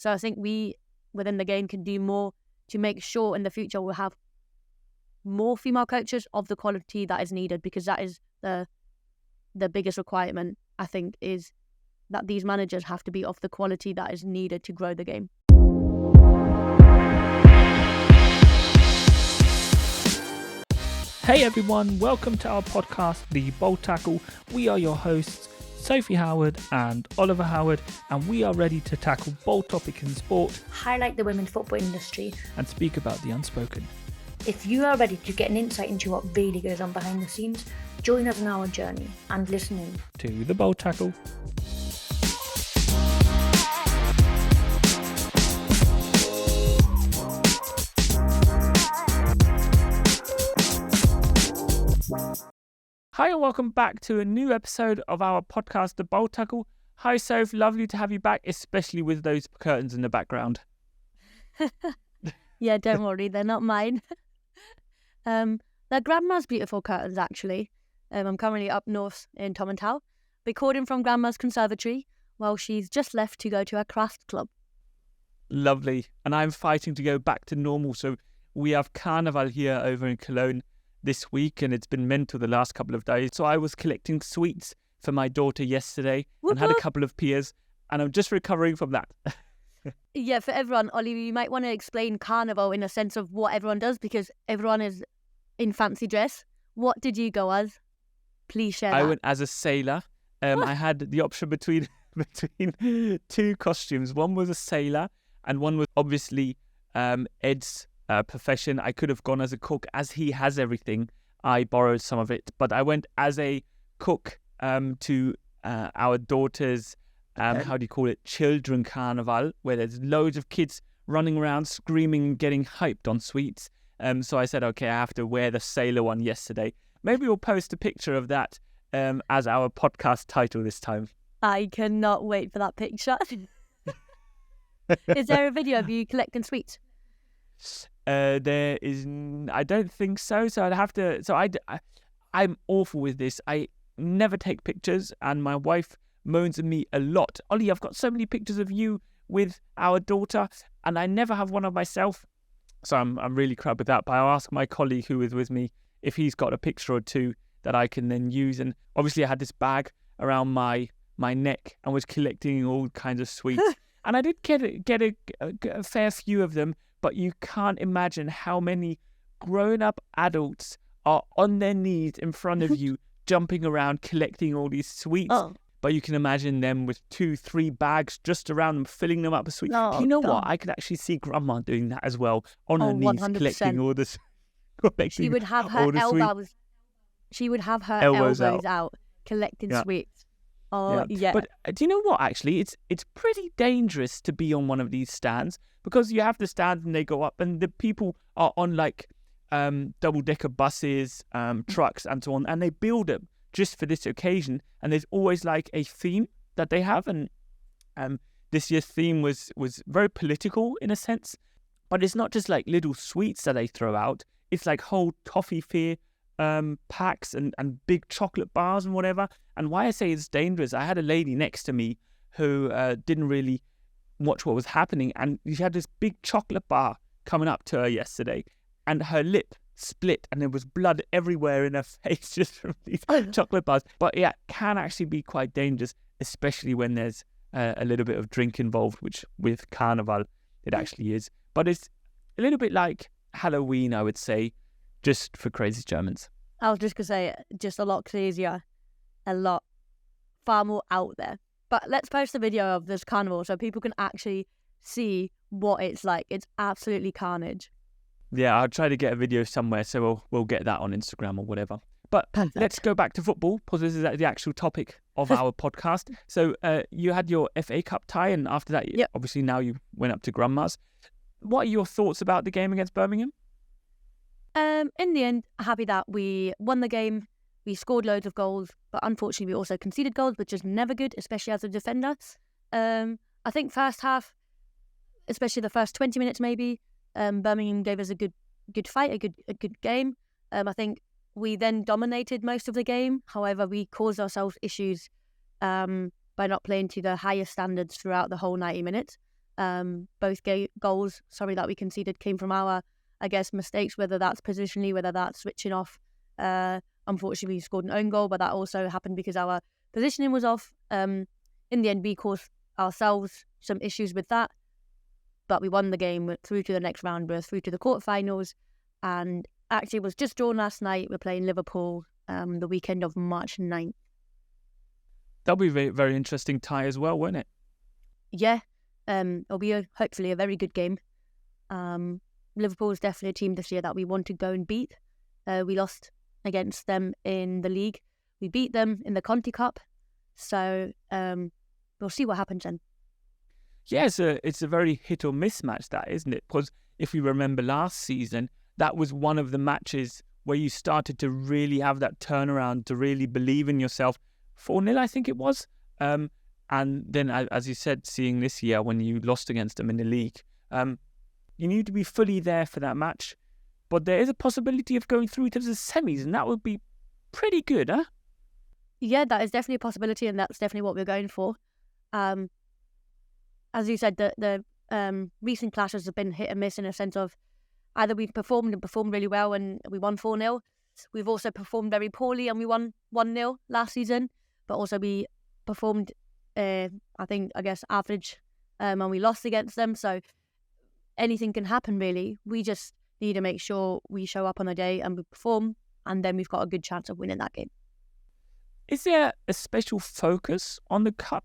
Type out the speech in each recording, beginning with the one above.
So I think we, within the game, can do more to make sure in the future we'll have more female coaches of the quality that is needed, because that is the biggest requirement, I think, is that these managers have to be of the quality that is needed to grow the game. Hey everyone, welcome to our podcast, The Bold Tackle. We are your hosts, Sophie Howard and Oliver Howard, and we are ready to tackle bold topics in sport, highlight the women's football industry, and speak about the unspoken. If you are ready to get an insight into what really goes on behind the scenes, join us on our journey and listen in to The Bold Tackle. Hi and welcome back to a new episode of our podcast, The Bold Tackle. Hi Soph, lovely to have you back, especially with those curtains in the background. Yeah, don't worry, they're not mine. They're Grandma's beautiful curtains, actually. I'm currently up north in Tom and Tau, recording from Grandma's conservatory while she's just left to go to her craft club. Lovely. And I'm fighting to go back to normal. So we have Karneval here over in Cologne this week, and it's been mental the last couple of days. So I was collecting sweets for my daughter yesterday and had a couple of peers, and I'm just recovering from that. Yeah, for everyone, Ollie, you might want to explain Karneval in a sense of what everyone does, because everyone is in fancy dress. What did you go as? Please share that. I went as a sailor. I had the option between two costumes. One was a sailor, and one was obviously Ed's profession. I could have gone as a cook, as he has everything. I borrowed some of it, but I went as a cook to our daughter's how do you call it, children carnival, where there's loads of kids running around screaming, getting hyped on sweets. So I said, okay, I have to wear the sailor one yesterday. Maybe we'll post a picture of that as our podcast title this time. I cannot wait for that picture. Is there a video of you collecting sweets? There is, I don't think so. So I'd have to. So I'm awful with this. I never take pictures, and my wife moans at me a lot. Ollie, I've got so many pictures of you with our daughter, and I never have one of myself. So I'm really crap with that. But I'll ask my colleague who is with me if he's got a picture or two that I can then use. And obviously, I had this bag around my neck and was collecting all kinds of sweets, and I did get a fair few of them. But you can't imagine how many grown-up adults are on their knees in front of you, jumping around, collecting all these sweets. Oh. But you can imagine them with 2-3 bags just around them, filling them up with sweets. Oh, you know what? I could actually see Grandma doing that as well, on her knees, 100%. collecting all this. She would have her elbows. She would have her elbows out collecting sweets. Oh, yeah. But do you know what, actually? It's pretty dangerous to be on one of these stands, because you have the stands and they go up, and the people are on like double-decker buses, trucks and so on, and they build them just for this occasion. And there's always like a theme that they have. And this year's theme was very political in a sense. But it's not just like little sweets that they throw out. It's like whole toffee packs and big chocolate bars and whatever. And why I say it's dangerous, I had a lady next to me who didn't really watch what was happening, and she had this big chocolate bar coming up to her yesterday, and her lip split and there was blood everywhere in her face just from these chocolate bars. But yeah, it can actually be quite dangerous, especially when there's a little bit of drink involved, which with Karneval it actually is. But it's a little bit like Halloween, I would say, just for crazy Germans. I was just going to say, just a lot crazier, far more out there. But let's post a video of this carnival so people can actually see what it's like. It's absolutely carnage. Yeah, I'll try to get a video somewhere, so we'll get that on Instagram or whatever. But Let's go back to football, because this is the actual topic of our podcast. So you had your FA Cup tie, and after that, obviously now you went up to Grandma's. What are your thoughts about the game against Birmingham? In the end, happy that we won the game. We scored loads of goals, but unfortunately we also conceded goals, which is never good, especially as a defender. I think first half, especially the first 20 minutes maybe, Birmingham gave us a good fight, a good game. I think we then dominated most of the game. However, we caused ourselves issues by not playing to the highest standards throughout the whole 90 minutes. Both goals that we conceded came from our, I guess, mistakes, whether that's positionally, whether that's switching off. Unfortunately, we scored an own goal, but that also happened because our positioning was off. In the end, we caused ourselves some issues with that, but we won the game. We're through to the next round. We're through to the quarterfinals, and actually it was just drawn last night. We're playing Liverpool the weekend of March 9th. That'll be a very, very interesting tie as well, won't it? Yeah, it'll be hopefully a very good game. Liverpool is definitely a team this year that we want to go and beat. We lost against them in the league. We beat them in the Conti Cup. So we'll see what happens then. Yeah, it's a very hit or miss match, that, isn't it? Because if we remember last season, that was one of the matches where you started to really have that turnaround, to really believe in yourself. 4-0, I think it was. And then, as you said, seeing this year when you lost against them in the league, you need to be fully there for that match. But there is a possibility of going through to the semis, and that would be pretty good, huh? Yeah, that is definitely a possibility, and that's definitely what we're going for. As you said, the recent clashes have been hit and miss in a sense of either we've performed really well and we won 4-0. We've also performed very poorly and we won 1-0 last season, but also we performed, I guess, average, and we lost against them. So anything can happen, really. We just need to make sure we show up on the day and we perform, and then we've got a good chance of winning that game. Is there a special focus on the cup?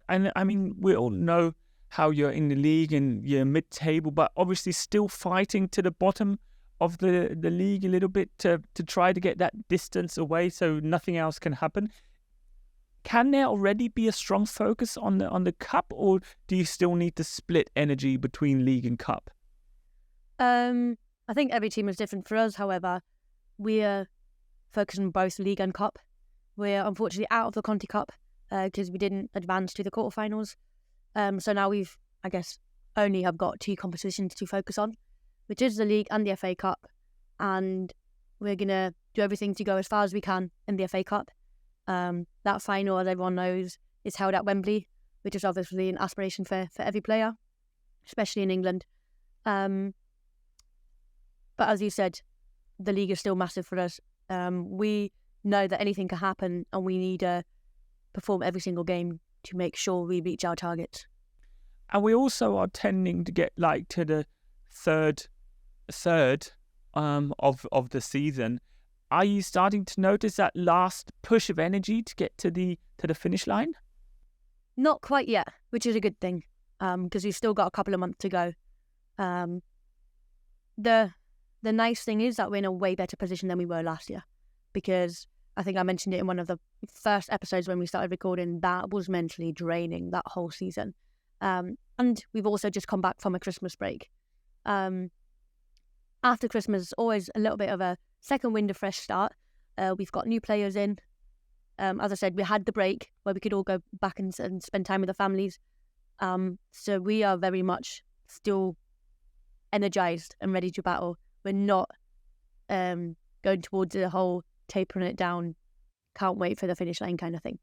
And I mean, we all know how you're in the league and you're mid-table, but obviously still fighting to the bottom of the league a little bit to try to get that distance away so nothing else can happen. Can there already be a strong focus on the cup, or do you still need to split energy between league and cup? I think every team is different. For us, however, we're focusing on both league and cup. We're unfortunately out of the Conti Cup because we didn't advance to the quarterfinals. So now we've, I guess, only have got two competitions to focus on, which is the league and the FA Cup. And we're going to do everything to go as far as we can in the FA Cup. That final, as everyone knows, is held at Wembley, which is obviously an aspiration for every player, especially in England. But as you said, the league is still massive for us. We know that anything can happen, and we need to perform every single game to make sure we reach our targets. And we also are tending to get to the third of the season. Are you starting to notice that last push of energy to get to the finish line? Not quite yet, which is a good thing, because we've still got a couple of months to go. The nice thing is that we're in a way better position than we were last year, because I think I mentioned it in one of the first episodes when we started recording, that was mentally draining, that whole season. And we've also just come back from a Christmas break. After Christmas, always a little bit of a second wind of fresh start. We've got new players in. As I said, we had the break where we could all go back and spend time with the families. So we are very much still energized and ready to battle. We're not going towards the whole tapering it down, can't wait for the finish line kind of thing.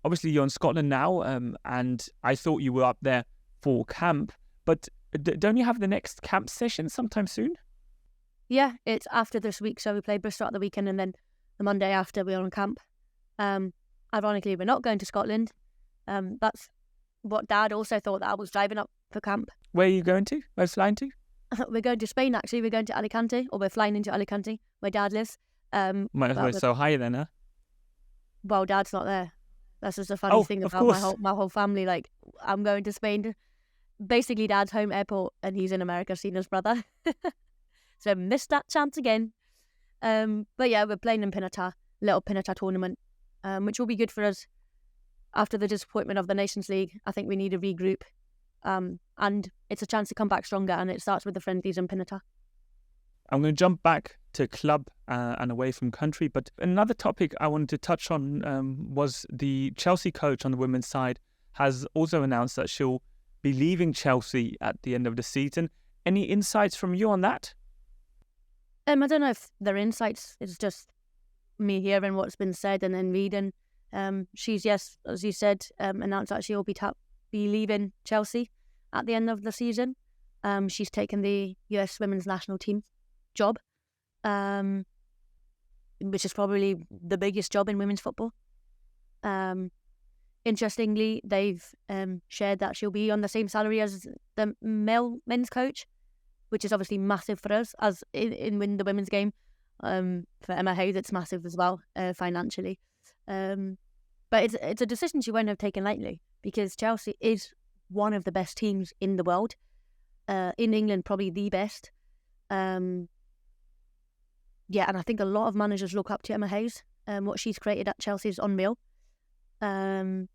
Obviously, you're in Scotland now, and I thought you were up there for camp, but don't you have the next camp session sometime soon? Yeah, it's after this week, so we play Bristol at the weekend, and then the Monday after we're on camp. Ironically, we're not going to Scotland. That's what Dad also thought, that I was driving up for camp. Where are you going to? Where are you flying to? We're going to Spain, actually. We're going to Alicante, or we're flying into Alicante, where Dad lives. Might as well so high then, huh? Well, Dad's not there. That's just a funny thing about my whole family. Like, I'm going to Spain, basically Dad's home airport, and he's in America seeing his brother. So missed that chance again. But yeah, we're playing in little Pinata tournament, which will be good for us. After the disappointment of the Nations League, I think we need to regroup. And it's a chance to come back stronger, and it starts with the friendlies in Pinata. I'm going to jump back to club and away from country, but another topic I wanted to touch on was the Chelsea coach on the women's side has also announced that she'll be leaving Chelsea at the end of the season. Any insights from you on that? I don't know if they're insights. It's just me hearing what's been said and then reading. She's, yes, as you said, announced that she'll be leaving Chelsea. at the end of the season. She's taken the US women's national team job, which is probably the biggest job in women's football. Interestingly, they've shared that she'll be on the same salary as the men's coach, which is obviously massive for us as in the women's game. For Emma Hayes, it's massive as well financially. But it's a decision she won't have taken lightly, because Chelsea is one of the best teams in the world. In England, probably the best. And I think a lot of managers look up to Emma Hayes. What she's created at Chelsea is unreal. And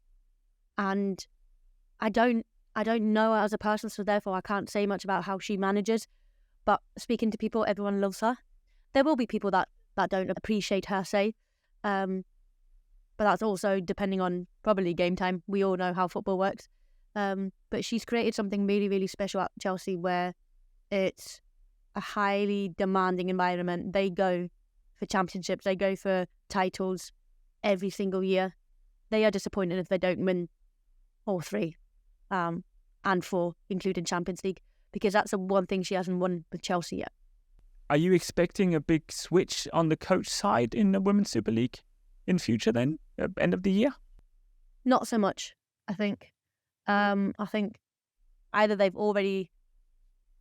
I don't know her as a person, so therefore I can't say much about how she manages. But speaking to people, everyone loves her. There will be people that don't appreciate her say. But that's also depending on probably game time. We all know how football works. But she's created something really, really special at Chelsea, where it's a highly demanding environment. They go for championships. They go for titles every single year. They are disappointed if they don't win all 3 and 4, including Champions League, because that's the one thing she hasn't won with Chelsea yet. Are you expecting a big switch on the coach side in the Women's Super League in future then, at the end of the year? Not so much, I think. I think either they've already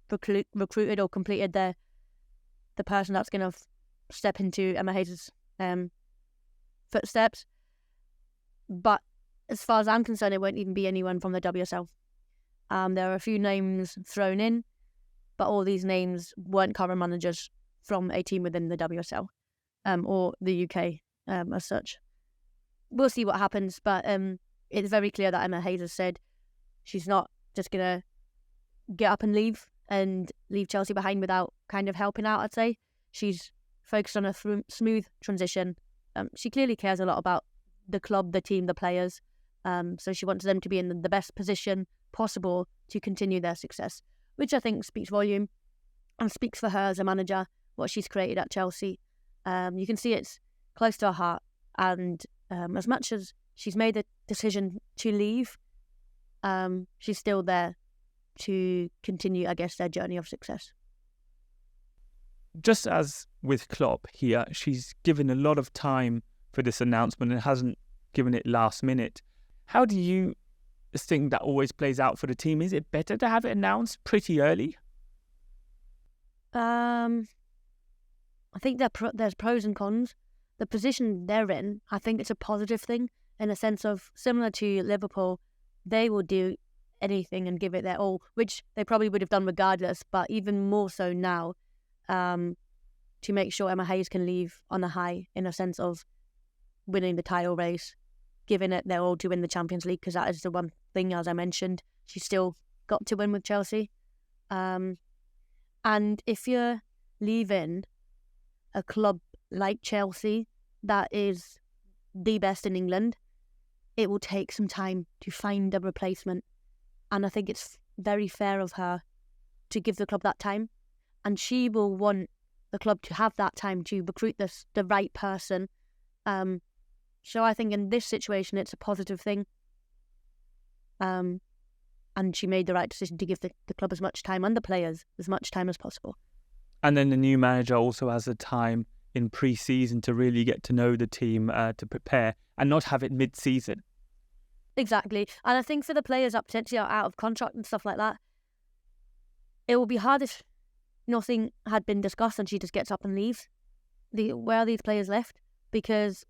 recruited or completed the person that's going to step into Emma Hayes' footsteps. But as far as I'm concerned, it won't even be anyone from the WSL. There are a few names thrown in, but all these names weren't current managers from a team within the WSL or the UK as such. We'll see what happens, but it's very clear that Emma Hayes has said she's not just going to get up and leave Chelsea behind without kind of helping out, I'd say. She's focused on a smooth transition. She clearly cares a lot about the club, the team, the players. So she wants them to be in the best position possible to continue their success, which I think speaks volume and speaks for her as a manager, what she's created at Chelsea. You can see it's close to her heart. And as much as she's made the decision to leave, she's still there to continue, I guess, their journey of success. Just as with Klopp here, she's given a lot of time for this announcement and hasn't given it last minute. How do you think that always plays out for the team? Is it better to have it announced pretty early? I think there's pros and cons. The position they're in, I think it's a positive thing in a sense of, similar to Liverpool, they will do anything and give it their all, which they probably would have done regardless, but even more so now, to make sure Emma Hayes can leave on a high, in a sense of winning the title race, giving it their all to win the Champions League, because that is the one thing, as I mentioned, she's still got to win with Chelsea. And if you're leaving a club like Chelsea, that is the best in England, it will take some time to find a replacement. And I think it's very fair of her to give the club that time. And she will want the club to have that time to recruit the right person. So I think in this situation, it's a positive thing. And she made the right decision to give the club as much time and the players as much time as possible. And then the new manager also has the time in pre-season to really get to know the team, to prepare, and not have it mid-season. Exactly. And I think for the players that potentially are out of contract and stuff like that, it will be hard if nothing had been discussed and she just gets up and leaves. Where are these players left? Because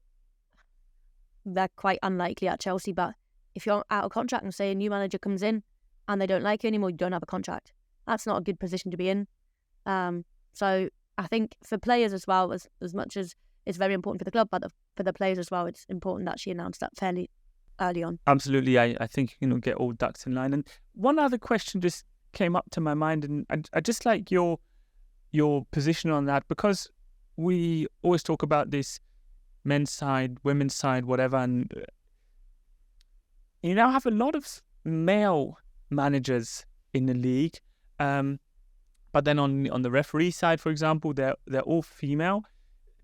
they're quite unlikely at Chelsea, but if you're out of contract and say a new manager comes in and they don't like you anymore, you don't have a contract. That's not a good position to be in. So I think for players as well, as much as it's very important for the club, but for the players as well, it's important that she announced that fairly early on. Absolutely. I think get all ducks in line. And one other question just came up to my mind, and I just like your position on that, because we always talk about this men's side, women's side, whatever, and you now have a lot of male managers in the league, but then on the referee side, for example, they're all female.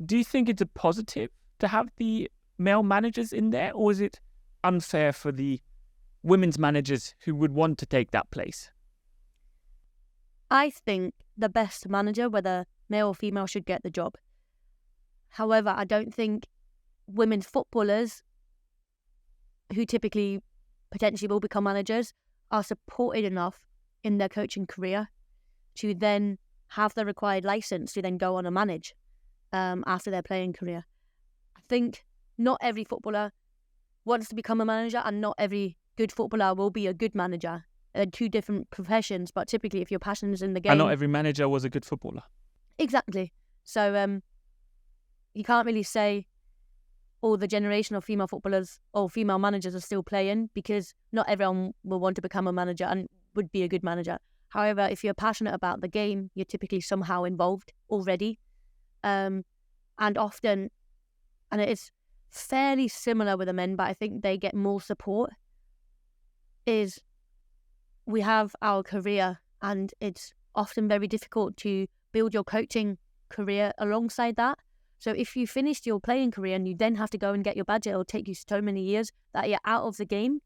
Do you think it's a positive to have the male managers in there, or is it unfair for the women's managers who would want to take that place? I think the best manager, whether male or female, should get the job. However, I don't think women's footballers, who typically potentially will become managers, are supported enough in their coaching career to then have the required license to then go on and manage after their playing career. I think not every footballer wants to become a manager, and not every good footballer will be a good manager. They're two different professions, but typically if your passion is in the game... And not every manager was a good footballer. Exactly. So you can't really say all the generation of female footballers or female managers are still playing, because not everyone will want to become a manager and would be a good manager. However, if you're passionate about the game, you're typically somehow involved already. And often, and it is fairly similar with the men, but I think they get more support, is we have our career, and it's often very difficult to build your coaching career alongside that. So if you finished your playing career and you then have to go and get your badge, it'll take you so many years that you're out of the game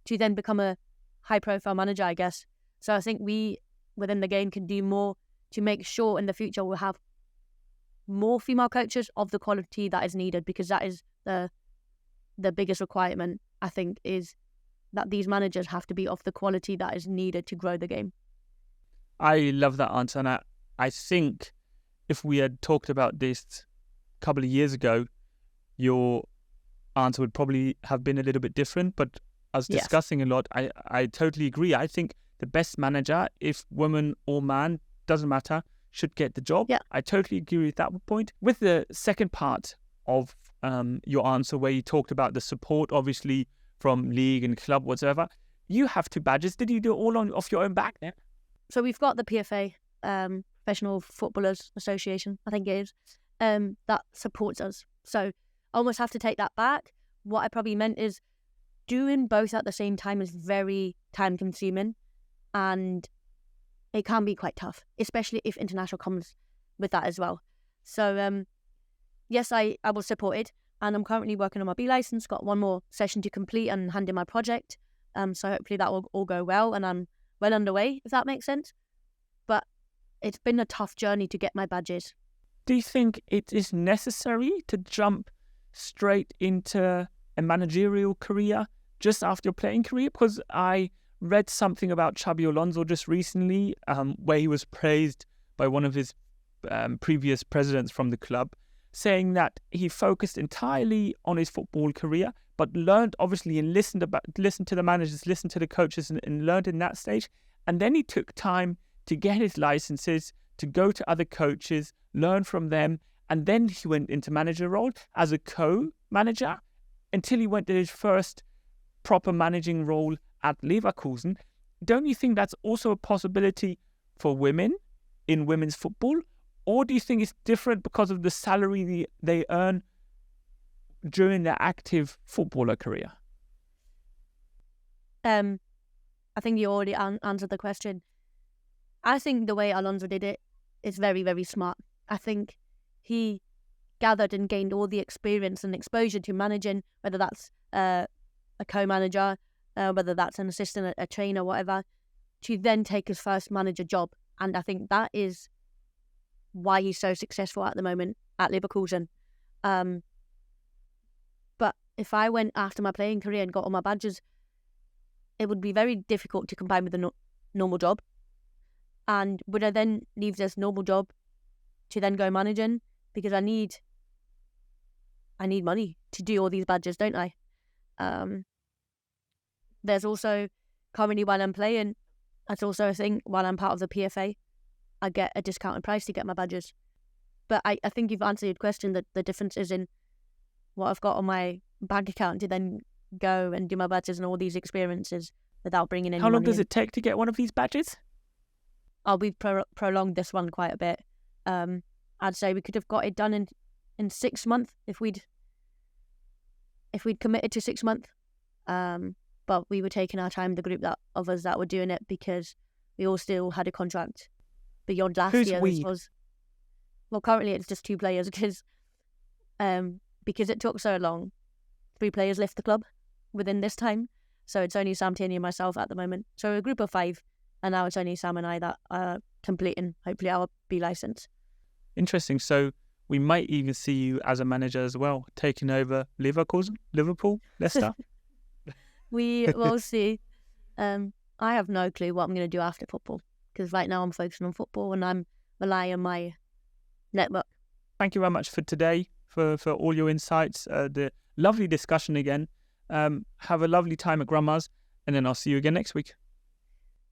to then become a high-profile manager, I guess. So I think we, within the game, can do more to make sure in the future we'll have more female coaches of the quality that is needed, because that is the biggest requirement, I think, is that these managers have to be of the quality that is needed to grow the game. I love that answer, and I think if we had talked about this a couple of years ago, your answer would probably have been a little bit different, but as discussing a lot, I totally agree. I think the best manager, if woman or man, doesn't matter, should get the job. Yeah. I totally agree with that point. With the second part of your answer, where you talked about the support, obviously, from league and club, whatsoever, you have 2 badges. Did you do it all off your own back then? So we've got the PFA, Professional Footballers Association, I think it is, that supports us. So I almost have to take that back. What I probably meant is doing both at the same time is very time consuming, and it can be quite tough, especially if international comes with that as well. So yes, I was supported, and I'm currently working on my B license, got one more session to complete and hand in my project. So hopefully that will all go well, and I'm well underway, if that makes sense. But it's been a tough journey to get my badges. Do you think it is necessary to jump straight into a managerial career just after your playing career? Because I read something about Xavi Alonso just recently, where he was praised by one of his previous presidents from the club, saying that he focused entirely on his football career, but learned, obviously, and listened to the managers, listened to the coaches, and learned in that stage. And then he took time to get his licenses, to go to other coaches, learn from them, and then he went into manager role as a co-manager until he went to his first proper managing role at Leverkusen. Don't you think that's also a possibility for women in women's football? Or do you think it's different because of the salary they earn during their active footballer career? I think you already answered the question. I think the way Alonso did it is very, very smart. I think he gathered and gained all the experience and exposure to managing, whether that's a co-manager, whether that's an assistant, a trainer, whatever, to then take his first manager job. And I think that is why he's so successful at the moment at Leverkusen. But if I went after my playing career and got all my badges, it would be very difficult to combine with a normal job. And would I then leave this normal job to then go managing? Because I need money to do all these badges, don't I? There's also, currently while I'm playing, that's also a thing, while I'm part of the PFA, I get a discounted price to get my badges. But I think you've answered your question, that the difference is in what I've got on my bank account to then go and do my badges and all these experiences without bringing any money. How long does it take to get one of these badges? We've prolonged this one quite a bit. I'd say we could have got it done in 6 months if we'd committed to 6 months. But we were taking our time, the group of us that were doing it, because we all still had a contract beyond last year. We? Well, currently it's just 2 players because it took so long. 3 players left the club within this time, so it's only Sam Tierney and myself at the moment. So a group of 5 and now it's only Sam and I that are completing. Hopefully I'll be licensed. Interesting. So we might even see you as a manager as well, taking over Liverpool, Leicester. We will see. I have no clue what I'm going to do after football, because right now I'm focusing on football and I'm relying on my network. Thank you very much for today, for all your insights, the lovely discussion again. Have a lovely time at Grandma's, and then I'll see you again next week.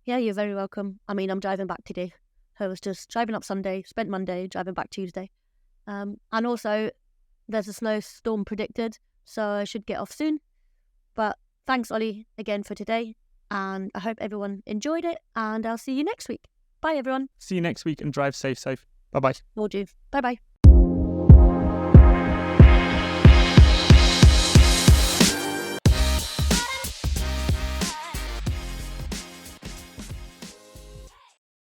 Yeah, you're very welcome. I mean, I'm driving back today. I was just driving up Sunday, spent Monday, driving back Tuesday. And also, there's a snowstorm predicted, so I should get off soon. But thanks, Ollie, again for today. And I hope everyone enjoyed it. And I'll see you next week. Bye, everyone. See you next week and drive safe. Bye-bye. Will do. Bye-bye.